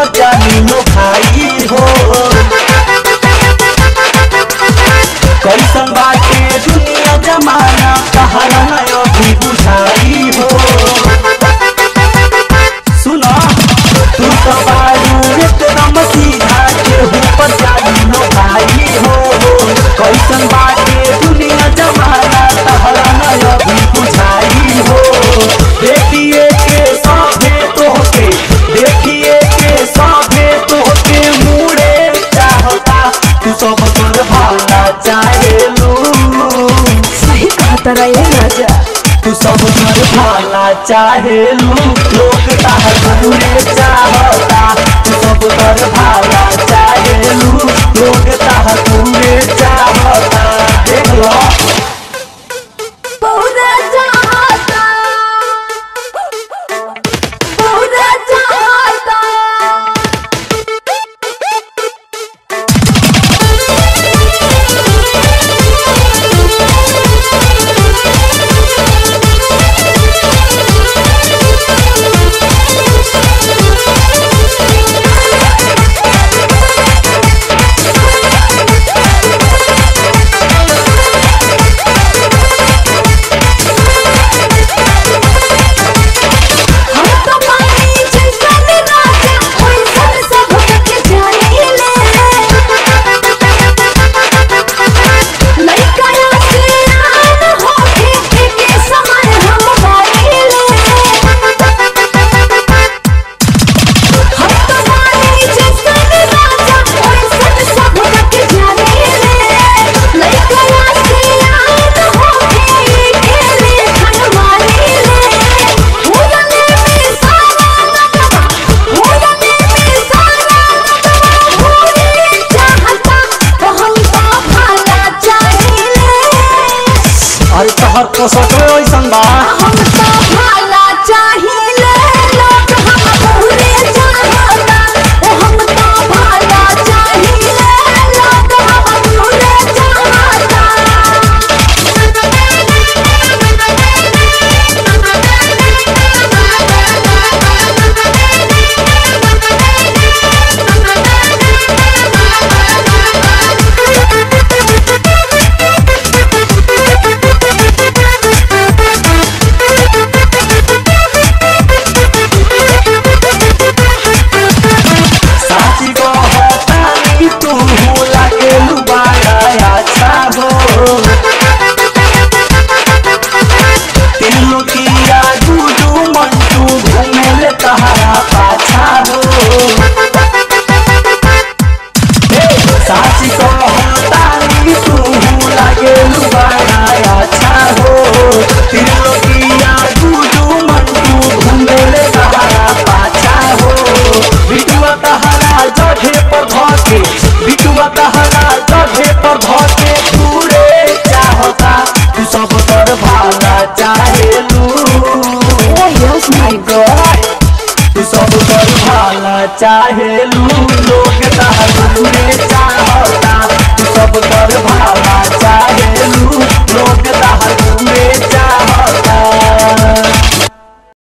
ऊपर जानी लो भाई हो। कैसन बाटे दुनिया जमाना कहना नयो भी बुझाई हो। सुना तू तो बारू एकदम सीधा के ऊपर जानी लो भाई हो। कैसन बाटे दुनिया जमाना कहना नयो भी बुझाई हो। देखिए के साथे तोहके देखिए के साथे तोहके मुड़े चाहता तू सब कर भाला चाहेलू। सही कहता रे राजा तू सब कर भाला चाहेलू लोग ताहर मुड़े चाहता तू सब कर भाला चाहेलू लोग ताहर मुड़े चाहता। देख लो तोहर पोसक ऐसन बा हम तो भाला चाहिए लोग हम पूरे चाहता हम तो भाला चाहिए लोग हम पूरे चाहता। बिटुआ तहरा जगह पर धके पूरे चाहता तू सब कर भाला चाहेलू। Oh yes my God तू सब कर भाला चाहेलू